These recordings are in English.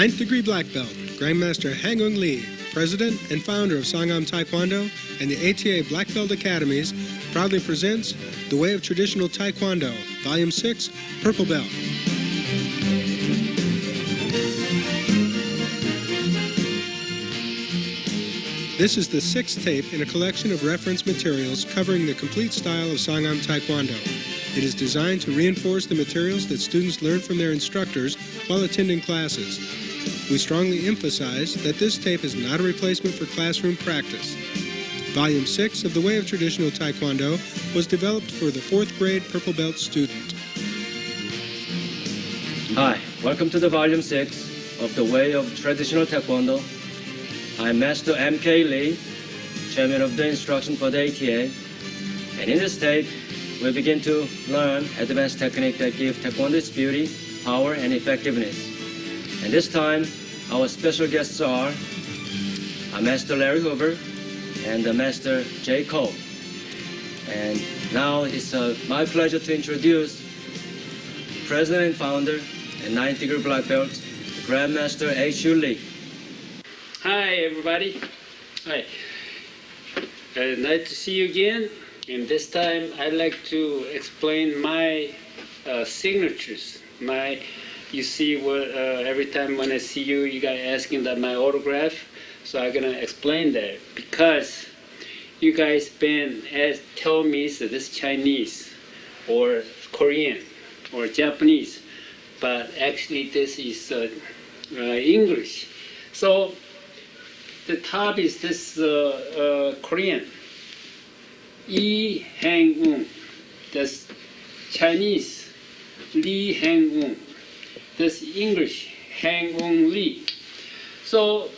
Ninth degree black belt, Grandmaster Hang-Ung Lee, president and founder of Sangam Taekwondo and the ATA Black Belt Academies, proudly presents The Way of Traditional Taekwondo, Volume 6, Purple Belt. This is the sixth tape in a collection of reference materials covering the complete style of Sangam Taekwondo. It is designed to reinforce the materials that students learn from their instructors while attending classes. We strongly emphasize that this tape is not a replacement for classroom practice. Volume 6 of The Way of Traditional Taekwondo was developed for the 4th grade Purple Belt student. Hi, welcome to the Volume 6 of The Way of Traditional Taekwondo. I'm Master M.K. Lee, Chairman of the Instruction for the ATA, and in this tape, we begin to learn advanced technique that give Taekwondo its beauty, power, and effectiveness. And this time, our special guests are Master Larry Hoover and Master Jay Cole. And now it's my pleasure to introduce President and Founder and 9th degree black belt, Grandmaster H.U. Lee. Hi, everybody. Hi. Nice to see you again. And this time, I'd like to explain my signatures. You see, every time when I see you, you guys asking that my autograph. So I'm gonna explain that because you guys tell me that this Chinese or Korean or Japanese, but actually this is English. So the top is this Korean, Yi Hang-un. That's Chinese, Lee Hang-un. That's English, Hang-un Lee. So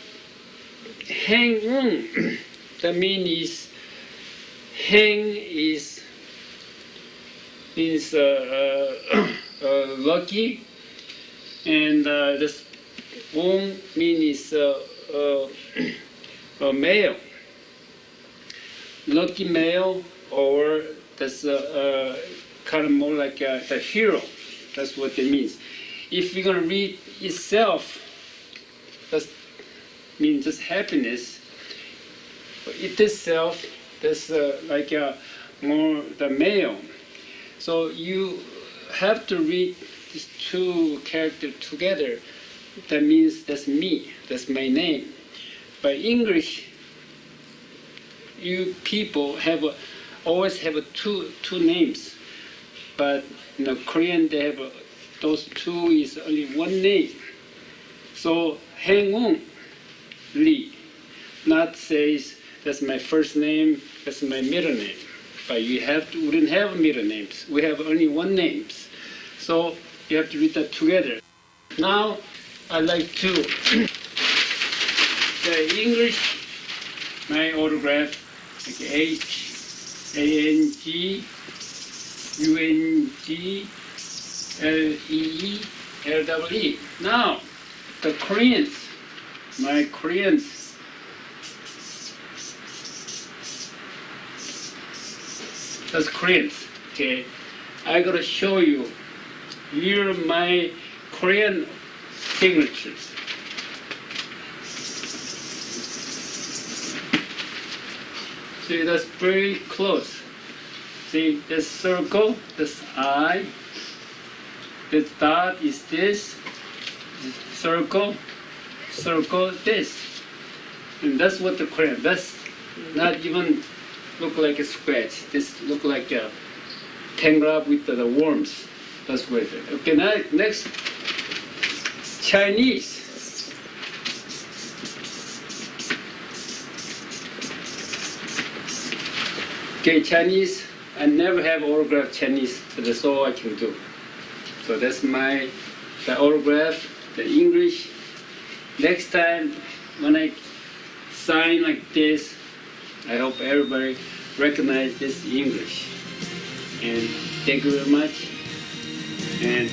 Hang-un, that means Hang is lucky, and this Un means male, lucky male, or that's kind of more like a hero. That's what it means. If you're going to read itself, that means just happiness. It itself, that's like more the male. So you have to read these two characters together. That means that's me, that's my name. By English, you people always have two names, but in Korean they have those two is only one name. So Hang-un Lee, not says that's my first name, that's my middle name. But we didn't have middle names. We have only one names. So you have to read that together. Now I'd like to the English, my autograph, like Hangungleele. Now, the Koreans, my Koreans, that's Koreans, okay? I gotta show you, here are my Korean signatures. See, that's very close. See, this circle, this I, this dot is this circle, this. And that's what the Korean, that's not even look like a scratch. This look like a tangle with the worms. That's what it is. Okay, now next, Chinese. Okay, Chinese, I never have autograph Chinese, so that's all I can do. So that's the autograph, the English. Next time, when I sign like this, I hope everybody recognize this English. And thank you very much, and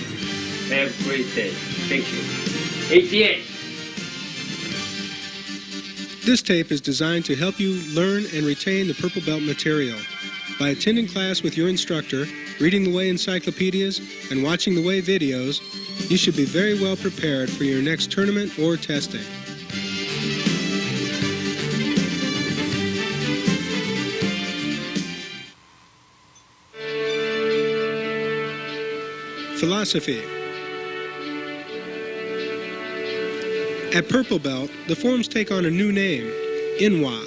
have a great day. Thank you. ATA. This tape is designed to help you learn and retain the Purple Belt material. By attending class with your instructor, reading the way encyclopedias, and watching the way videos, you should be very well prepared for your next tournament or testing. Philosophy. At Purple Belt, the forms take on a new name, Inwa.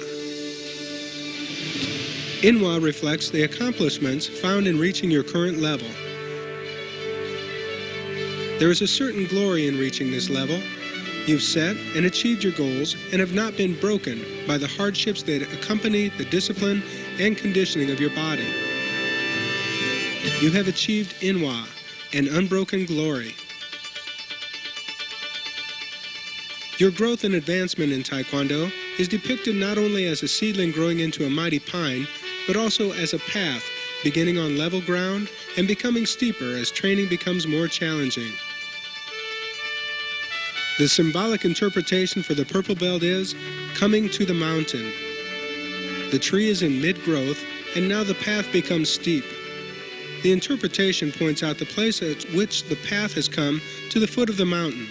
Inwa reflects the accomplishments found in reaching your current level. There is a certain glory in reaching this level. You've set and achieved your goals and have not been broken by the hardships that accompany the discipline and conditioning of your body. You have achieved Inwa, an unbroken glory. Your growth and advancement in Taekwondo is depicted not only as a seedling growing into a mighty pine, but also as a path beginning on level ground and becoming steeper as training becomes more challenging. The symbolic interpretation for the Purple Belt is coming to the mountain. The tree is in mid-growth, and now the path becomes steep. The interpretation points out the place at which the path has come to the foot of the mountain,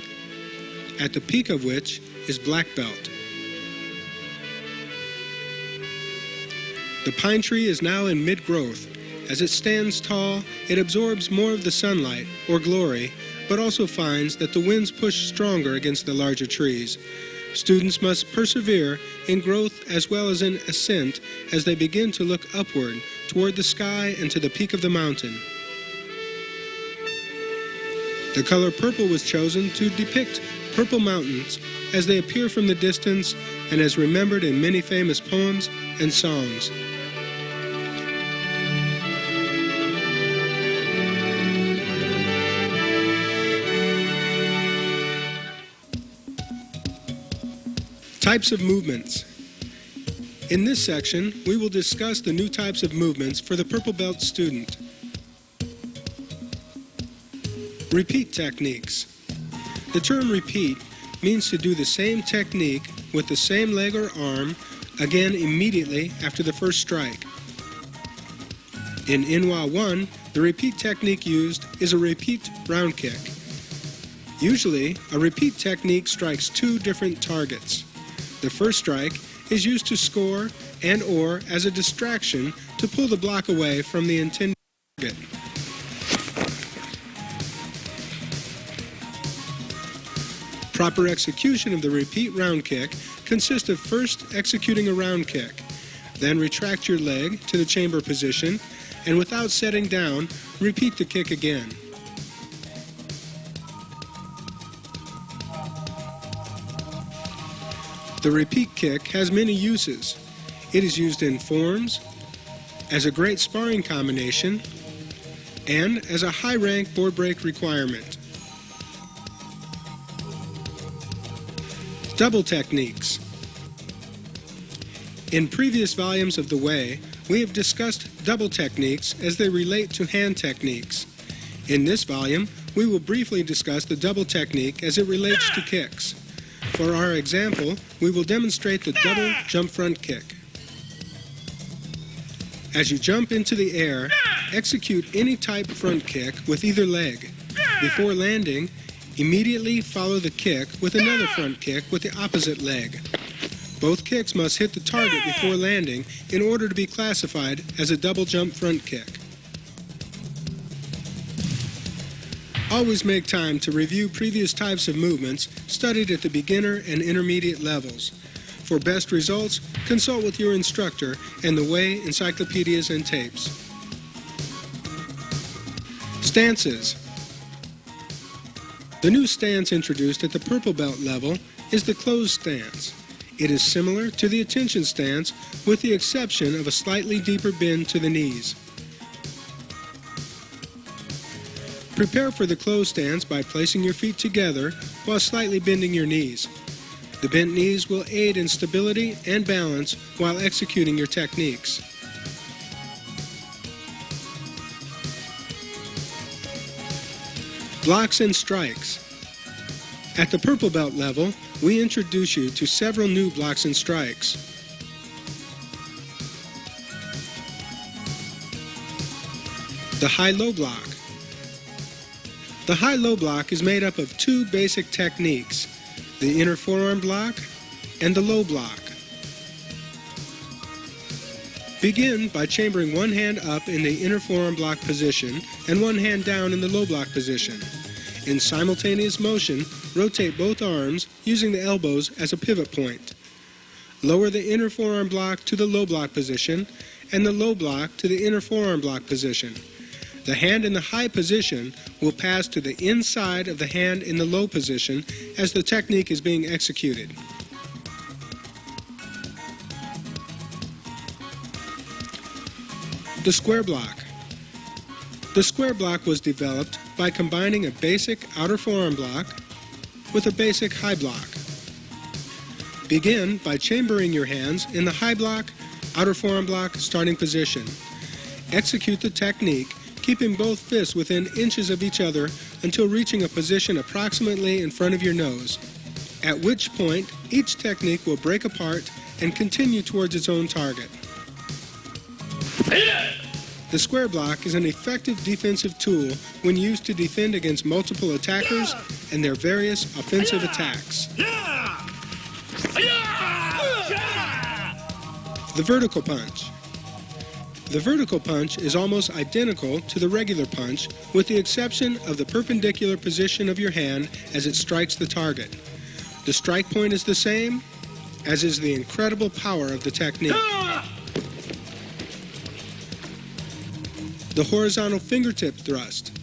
at the peak of which is Black Belt. The pine tree is now in mid-growth. As it stands tall, it absorbs more of the sunlight, or glory, but also finds that the winds push stronger against the larger trees. Students must persevere in growth as well as in ascent as they begin to look upward toward the sky and to the peak of the mountain. The color purple was chosen to depict purple mountains as they appear from the distance and as remembered in many famous poems and songs. Types of movements. In this section, we will discuss the new types of movements for the Purple Belt student. Repeat techniques. The term repeat means to do the same technique with the same leg or arm again immediately after the first strike. In Inwa 1, the repeat technique used is a repeat round kick. Usually, a repeat technique strikes two different targets. The first strike is used to score and/or as a distraction to pull the block away from the intended target. Proper execution of the repeat round kick consists of first executing a round kick, then retract your leg to the chamber position, and without setting down, repeat the kick again. The repeat kick has many uses. It is used in forms, as a great sparring combination, and as a high-rank board break requirement. Double techniques. In previous volumes of The Way, we have discussed double techniques as they relate to hand techniques. In this volume, we will briefly discuss the double technique as it relates to kicks. For our example, we will demonstrate the double jump front kick. As you jump into the air, execute any type front kick with either leg. Before landing, immediately follow the kick with another front kick with the opposite leg. Both kicks must hit the target before landing in order to be classified as a double jump front kick. Always make time to review previous types of movements studied at the beginner and intermediate levels. For best results, consult with your instructor and the Way encyclopedias and tapes. Stances. The new stance introduced at the Purple Belt level is the closed stance. It is similar to the attention stance with the exception of a slightly deeper bend to the knees. Prepare for the closed stance by placing your feet together while slightly bending your knees. The bent knees will aid in stability and balance while executing your techniques. Blocks and strikes. At the Purple Belt level, we introduce you to several new blocks and strikes. The high-low block. The high-low block is made up of two basic techniques, the inner forearm block and the low block. Begin by chambering one hand up in the inner forearm block position and one hand down in the low block position. In simultaneous motion, rotate both arms using the elbows as a pivot point. Lower the inner forearm block to the low block position and the low block to the inner forearm block position. The hand in the high position will pass to the inside of the hand in the low position as the technique is being executed. The square block. The square block was developed by combining a basic outer forearm block with a basic high block. Begin by chambering your hands in the high block, outer forearm block starting position. Execute the technique, keeping both fists within inches of each other until reaching a position approximately in front of your nose, at which point each technique will break apart and continue towards its own target. The square block is an effective defensive tool when used to defend against multiple attackers and their various offensive attacks. The vertical punch. The vertical punch is almost identical to the regular punch with the exception of the perpendicular position of your hand as it strikes the target. The strike point is the same, as is the incredible power of the technique. The horizontal fingertip thrust.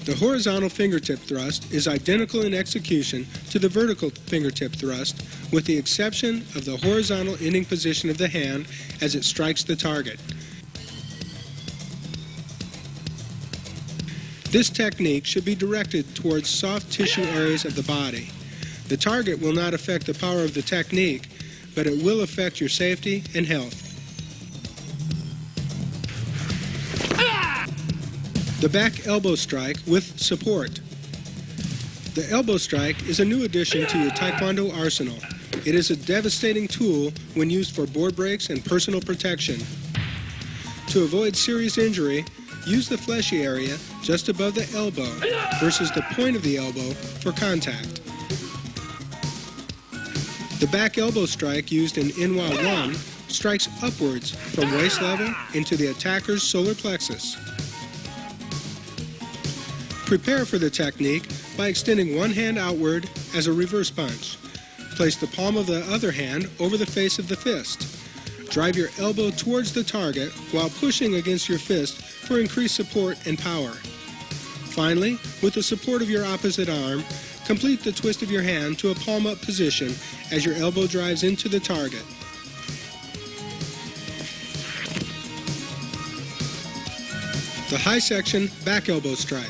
The horizontal fingertip thrust is identical in execution to the vertical fingertip thrust with the exception of the horizontal ending position of the hand as it strikes the target. This technique should be directed towards soft tissue areas of the body. The target will not affect the power of the technique, but it will affect your safety and health. The back elbow strike with support. The elbow strike is a new addition to your Taekwondo arsenal. It is a devastating tool when used for board breaks and personal protection. To avoid serious injury, use the fleshy area just above the elbow versus the point of the elbow for contact. The back elbow strike used in Inwa 1 strikes upwards from waist level into the attacker's solar plexus. Prepare for the technique by extending one hand outward as a reverse punch. Place the palm of the other hand over the face of the fist. Drive your elbow towards the target while pushing against your fist for increased support and power. Finally, with the support of your opposite arm, complete the twist of your hand to a palm-up position as your elbow drives into the target. The high section back elbow strike.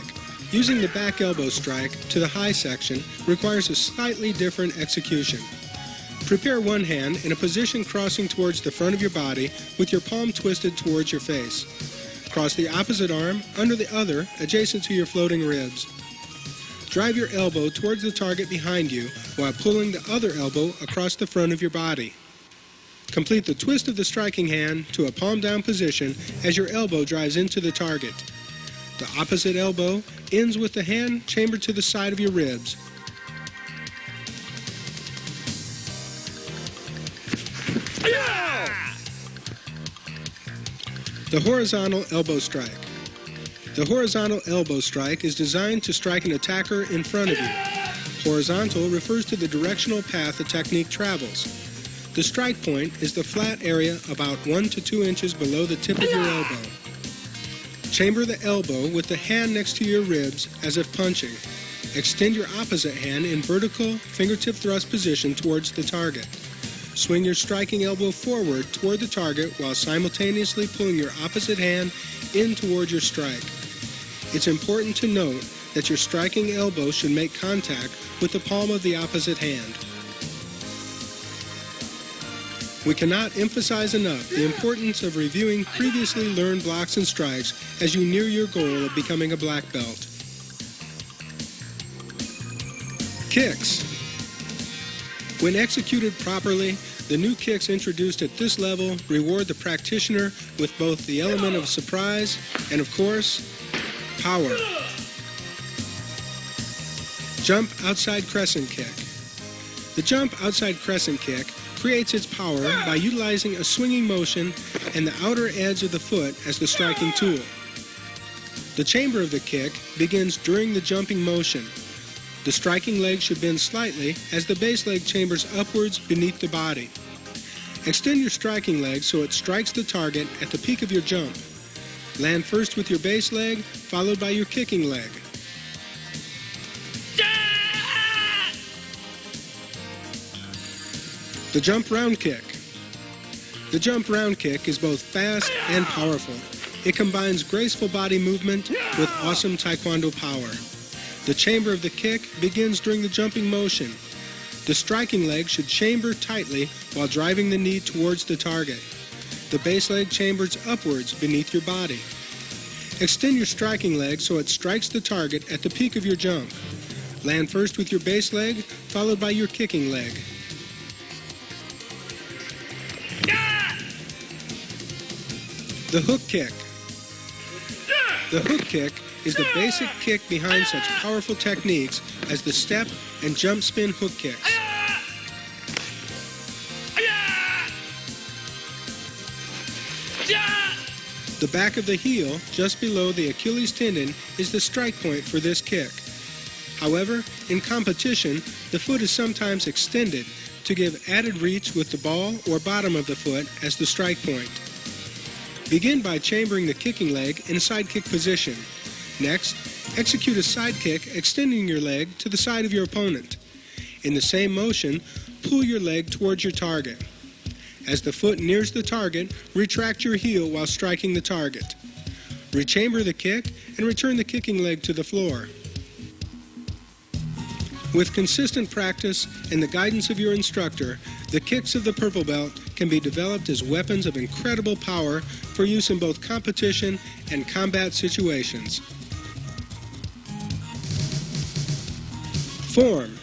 Using the back elbow strike to the high section requires a slightly different execution. Prepare one hand in a position crossing towards the front of your body with your palm twisted towards your face. Cross the opposite arm under the other adjacent to your floating ribs. Drive your elbow towards the target behind you while pulling the other elbow across the front of your body. Complete the twist of the striking hand to a palm down position as your elbow drives into the target. The opposite elbow ends with the hand chambered to the side of your ribs. The horizontal elbow strike. The horizontal elbow strike is designed to strike an attacker in front of you. Horizontal refers to the directional path the technique travels. The strike point is the flat area about 1 to 2 inches below the tip of your elbow. Chamber the elbow with the hand next to your ribs as if punching. Extend your opposite hand in vertical fingertip thrust position towards the target. Swing your striking elbow forward toward the target while simultaneously pulling your opposite hand in toward your strike. It's important to note that your striking elbow should make contact with the palm of the opposite hand. We cannot emphasize enough the importance of reviewing previously learned blocks and strikes as you near your goal of becoming a black belt. Kicks. When executed properly, The new kicks introduced at this level reward the practitioner with both the element of surprise and, of course, power. Jump outside crescent kick. The jump outside crescent kick creates its power by utilizing a swinging motion and the outer edge of the foot as the striking tool. The chamber of the kick begins during the jumping motion. The striking leg should bend slightly as the base leg chambers upwards beneath the body. Extend your striking leg so it strikes the target at the peak of your jump. Land first with your base leg, followed by your kicking leg. The jump round kick. The jump round kick is both fast and powerful. It combines graceful body movement with awesome taekwondo power. The chamber of the kick begins during the jumping motion. The striking leg should chamber tightly while driving the knee towards the target. The base leg chambers upwards beneath your body. Extend your striking leg so it strikes the target at the peak of your jump. Land first with your base leg, followed by your kicking leg. The hook kick. The hook kick is the basic kick behind such powerful techniques as the step and jump spin hook kicks. The back of the heel, just below the Achilles tendon, is the strike point for this kick. However, in competition, the foot is sometimes extended to give added reach with the ball or bottom of the foot as the strike point. Begin by chambering the kicking leg in a side kick position. Next, execute a side kick extending your leg to the side of your opponent. In the same motion, pull your leg towards your target. As the foot nears the target, retract your heel while striking the target. Rechamber the kick and return the kicking leg to the floor. With consistent practice and the guidance of your instructor, the kicks of the purple belt can be developed as weapons of incredible power for use in both competition and combat situations. Form.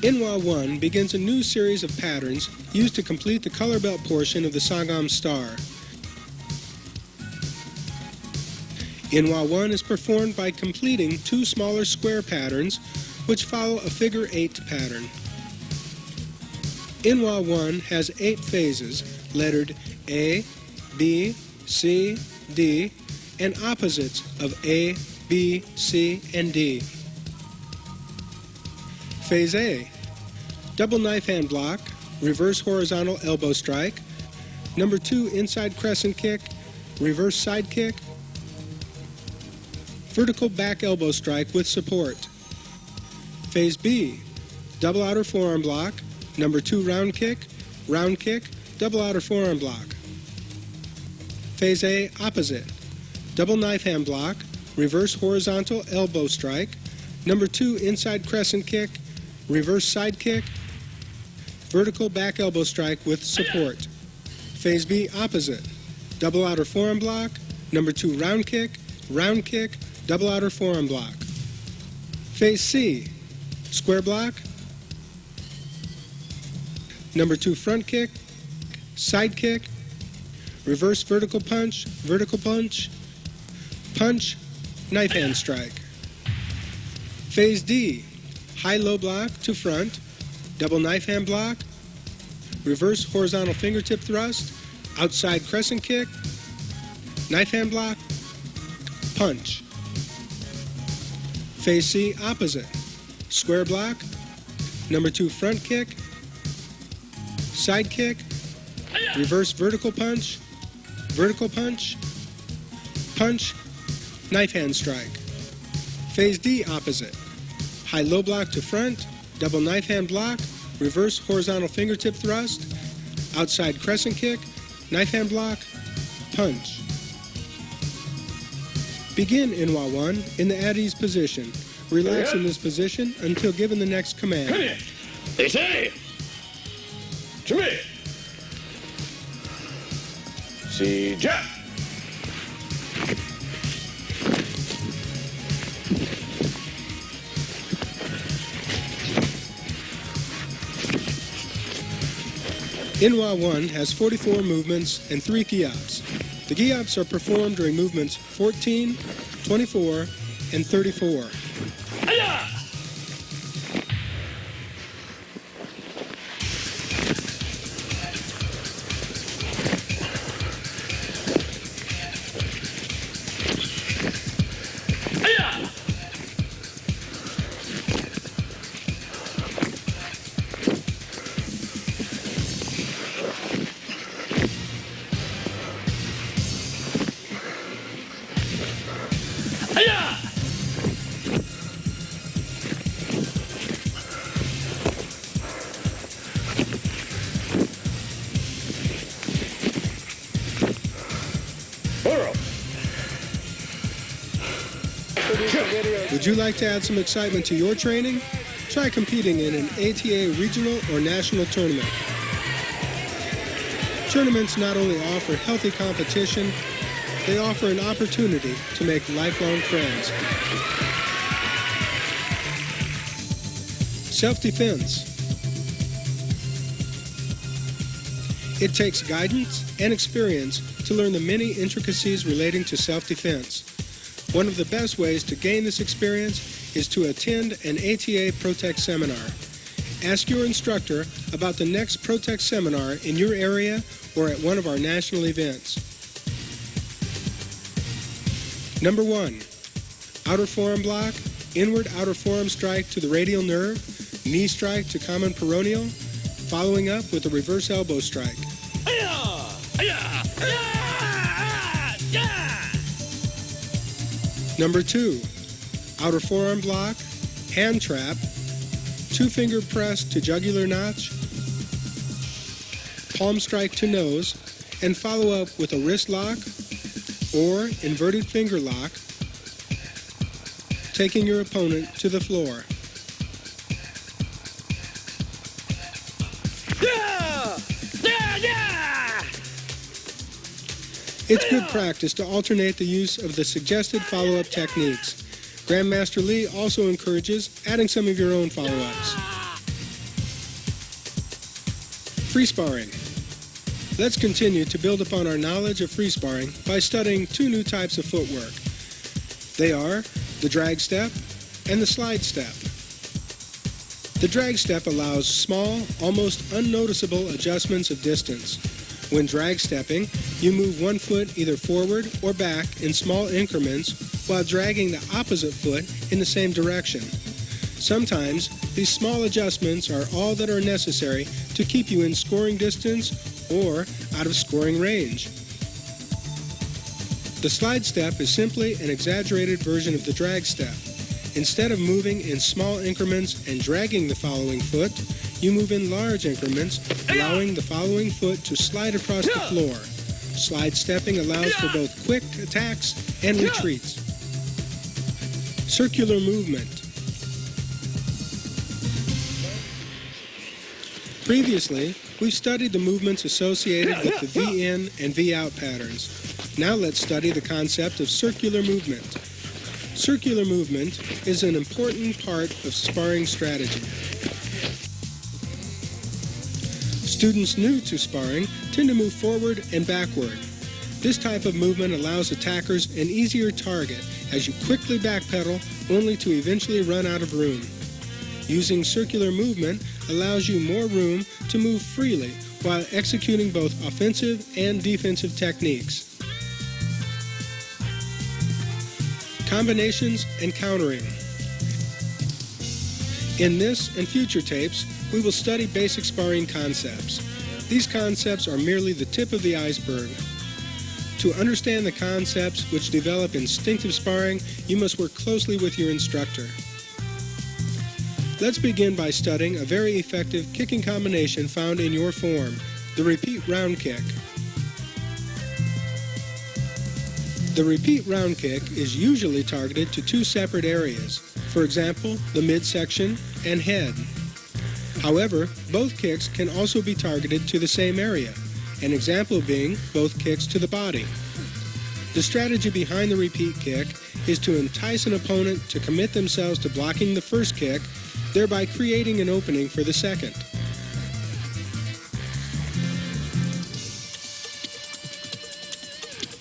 Inwa 1 begins a new series of patterns used to complete the color belt portion of the Sangam star. Inwa 1 is performed by completing two smaller square patterns which follow a figure 8 pattern. Inwa 1 has 8 phases, lettered A, B, C, D, and opposites of A, B, C, and D. Phase A, double knife hand block, reverse horizontal elbow strike, number 2 inside crescent kick, reverse side kick, vertical back elbow strike with support. Phase B, double outer forearm block, number 2 round kick, double outer forearm block. Phase A, opposite, double knife hand block, reverse horizontal elbow strike, number 2 inside crescent kick, reverse side kick, vertical back elbow strike with support. Phase B, opposite, double outer forearm block, number 2 round kick, double outer forearm block. Phase C, square block, number 2 front kick, side kick, reverse vertical punch, punch, knife hand strike. Phase D, high-low block to front, double knife hand block, reverse horizontal fingertip thrust, outside crescent kick, knife hand block, punch. Phase C, opposite, square block, number 2 front kick, side kick, reverse vertical punch, punch, knife hand strike. Phase D, opposite, high-low block to front, double knife hand block, reverse horizontal fingertip thrust, outside crescent kick, knife hand block, punch. Begin Inwa 1 in the at ease position. Relax in this position until given the next command. They say, to me, see Jack. Inwa 1 has 44 movements and 3 gyi-ups. The gyi-ups are performed during movements 14, 24, and 34. Would you like to add some excitement to your training? Try competing in an ATA regional or national tournament. Tournaments not only offer healthy competition, they offer an opportunity to make lifelong friends. Self-defense. It takes guidance and experience to learn the many intricacies relating to self-defense. One of the best ways to gain this experience is to attend an ATA Pro-Tech seminar. Ask your instructor about the next Pro-Tech seminar in your area or at one of our national events. Number 1, outer forearm block, inward outer forearm strike to the radial nerve, knee strike to common peroneal, following up with a reverse elbow strike. Number 2, outer forearm block, hand trap, 2-finger press to jugular notch, palm strike to nose, and follow up with a wrist lock or inverted finger lock, taking your opponent to the floor. It's good practice to alternate the use of the suggested follow-up techniques. Grandmaster Lee also encourages adding some of your own follow-ups. Free sparring. Let's continue to build upon our knowledge of free sparring by studying 2 new types of footwork. They are the drag step and the slide step. The drag step allows small, almost unnoticeable adjustments of distance. When drag stepping, you move one foot either forward or back in small increments while dragging the opposite foot in the same direction. Sometimes, these small adjustments are all that are necessary to keep you in scoring distance or out of scoring range. The slide step is simply an exaggerated version of the drag step. Instead of moving in small increments and dragging the following foot, you move in large increments, allowing the following foot to slide across the floor. Slide stepping allows for both quick attacks and retreats. Circular movement. Previously, we've studied the movements associated with the V-in and V-out patterns. Now let's study the concept of circular movement. Circular movement is an important part of sparring strategy. Students new to sparring tend to move forward and backward. This type of movement allows attackers an easier target as you quickly backpedal only to eventually run out of room. Using circular movement allows you more room to move freely while executing both offensive and defensive techniques. Combinations and countering. In this and future tapes, we will study basic sparring concepts. These concepts are merely the tip of the iceberg. To understand the concepts which develop instinctive sparring, you must work closely with your instructor. Let's begin by studying a very effective kicking combination found in your form, the repeat round kick. The repeat round kick is usually targeted to 2 separate areas, for example, the midsection and head. However, both kicks can also be targeted to the same area, an example being both kicks to the body. The strategy behind the repeat kick is to entice an opponent to commit themselves to blocking the first kick, thereby creating an opening for the second.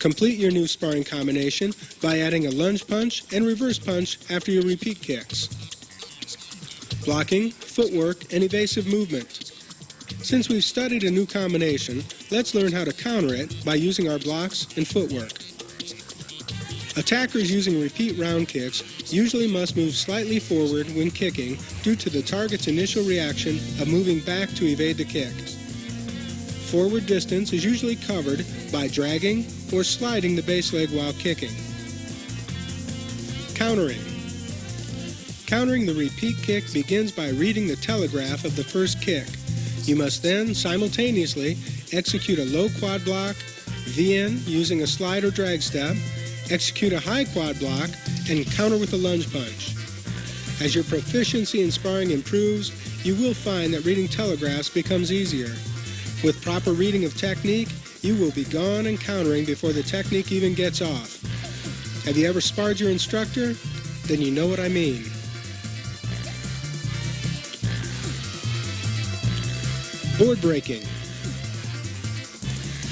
Complete your new sparring combination by adding a lunge punch and reverse punch after your repeat kicks. Blocking, footwork, and evasive movement. Since we've studied a new combination, let's learn how to counter it by using our blocks and footwork. Attackers using repeat round kicks usually must move slightly forward when kicking due to the target's initial reaction of moving back to evade the kick. Forward distance is usually covered by dragging or sliding the base leg while kicking. Countering. Countering the repeat kick begins by reading the telegraph of the first kick. You must then simultaneously execute a low quad block, VN using a slide or drag step, execute a high quad block, and counter with a lunge punch. As your proficiency in sparring improves, you will find that reading telegraphs becomes easier. With proper reading of technique, you will be gone and countering before the technique even gets off. Have you ever sparred your instructor? Then you know what I mean. Board breaking.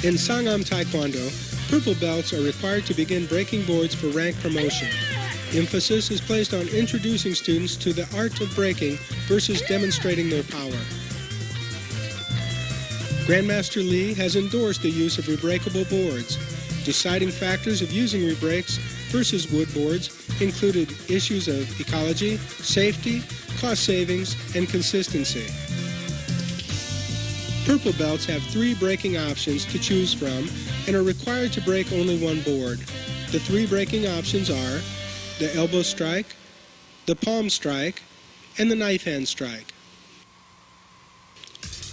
In Sangam Taekwondo, purple belts are required to begin breaking boards for rank promotion. Emphasis is placed on introducing students to the art of breaking versus demonstrating their power. Grandmaster Lee has endorsed the use of rebreakable boards. Deciding factors of using rebreaks versus wood boards included issues of ecology, safety, cost savings, and consistency. Purple belts have 3 breaking options to choose from and are required to break only one board. The 3 breaking options are the elbow strike, the palm strike, and the knife hand strike.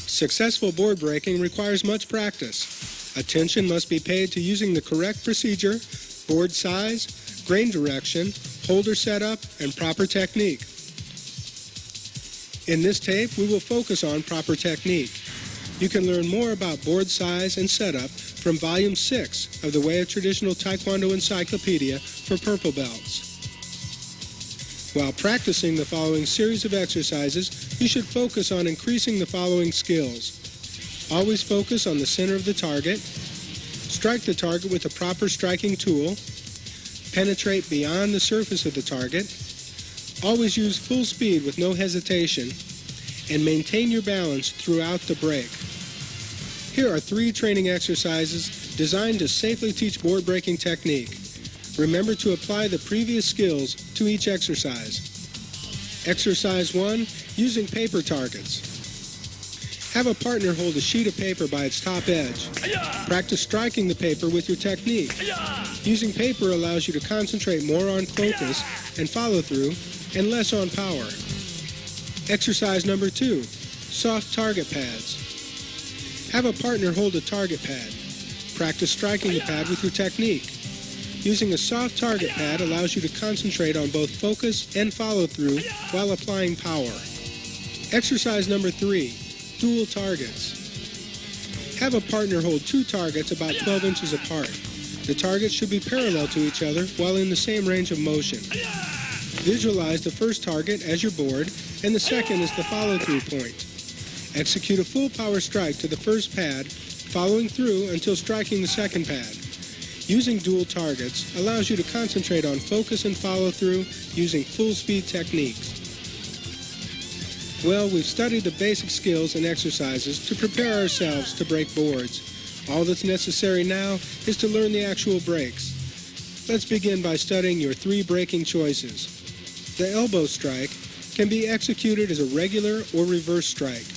Successful board breaking requires much practice. Attention must be paid to using the correct procedure, board size, grain direction, holder setup, and proper technique. In this tape, we will focus on proper technique. You can learn more about board size and setup from Volume 6 of the Way of Traditional Taekwondo Encyclopedia for Purple Belts. While practicing the following series of exercises, you should focus on increasing the following skills. Always focus on the center of the target. Strike the target with a proper striking tool. Penetrate beyond the surface of the target. Always use full speed with no hesitation. And maintain your balance throughout the break. Here are 3 training exercises designed to safely teach board breaking technique. Remember to apply the previous skills to each exercise. Exercise 1, using paper targets. Have a partner hold a sheet of paper by its top edge. Practice striking the paper with your technique. Using paper allows you to concentrate more on focus and follow through and less on power. Exercise number 2, soft target pads. Have a partner hold a target pad. Practice striking the pad with your technique. Using a soft target pad allows you to concentrate on both focus and follow through while applying power. Exercise number 3, dual targets. Have a partner hold 2 targets about 12 inches apart. The targets should be parallel to each other while in the same range of motion. Visualize the first target as your board and the second is the follow-through point. Execute a full power strike to the first pad, following through until striking the second pad. Using dual targets allows you to concentrate on focus and follow-through using full-speed techniques. Well, we've studied the basic skills and exercises to prepare ourselves to break boards. All that's necessary now is to learn the actual breaks. Let's begin by studying your 3 breaking choices. The elbow strike can be executed as a regular or reverse strike.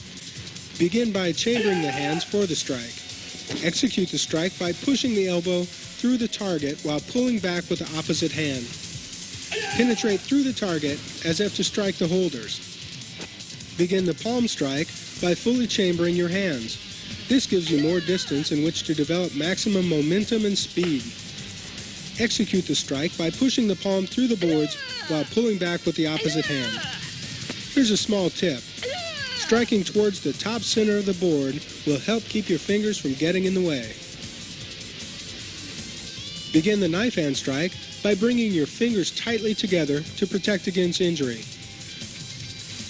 Begin by chambering the hands for the strike. Execute the strike by pushing the elbow through the target while pulling back with the opposite hand. Penetrate through the target as if to strike the holders. Begin the palm strike by fully chambering your hands. This gives you more distance in which to develop maximum momentum and speed. Execute the strike by pushing the palm through the boards while pulling back with the opposite hand. Here's a small tip. Striking towards the top center of the board will help keep your fingers from getting in the way. Begin the knife hand strike by bringing your fingers tightly together to protect against injury.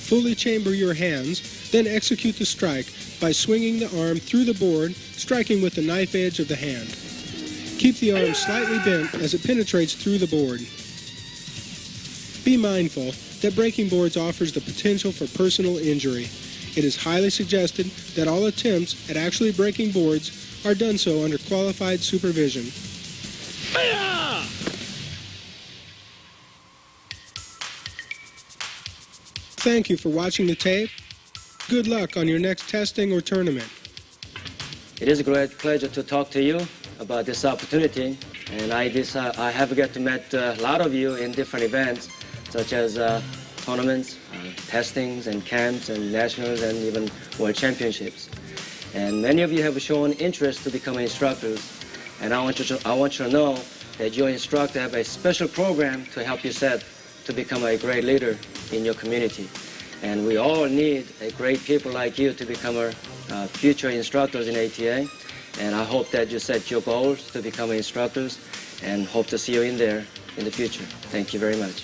Fully chamber your hands, then execute the strike by swinging the arm through the board, striking with the knife edge of the hand. Keep the arm slightly bent as it penetrates through the board. Be mindful that breaking boards offers the potential for personal injury. It is highly suggested that all attempts at actually breaking boards are done so under qualified supervision. Thank you for watching the tape. Good luck on your next testing or tournament. It is a great pleasure to talk to you about this opportunity, and I have got to meet a lot of you in different events, such as tournaments, testings, and camps, and nationals, and even world championships. And many of you have shown interest to become instructors, and I want you to know that your instructor have a special program to help you set to become a great leader in your community. And we all need a great people like you to become our future instructors in ATA. And I hope that you set your goals to become instructors, and hope to see you in there in the future. Thank you very much.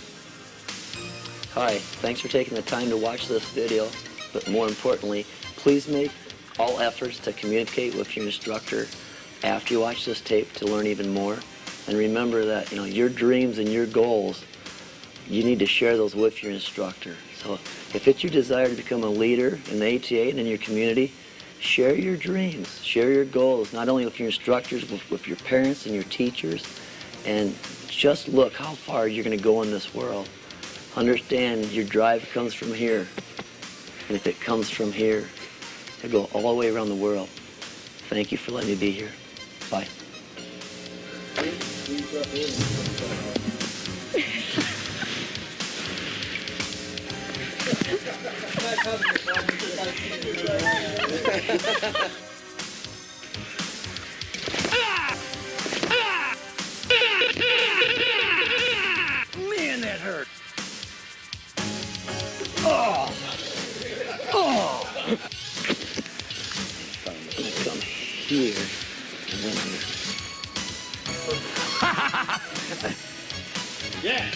Hi, thanks for taking the time to watch this video, but more importantly, please make all efforts to communicate with your instructor after you watch this tape to learn even more. And remember that, your dreams and your goals, you need to share those with your instructor. So if it's your desire to become a leader in the ATA and in your community, share your dreams, share your goals, not only with your instructors, but with your parents and your teachers. And just look how far you're going to go in this world. Understand your drive comes from here. And if it comes from here, it'll go all the way around the world. Thank you for letting me be here. Bye. Man, that hurt. Come here. And then here. Yeah.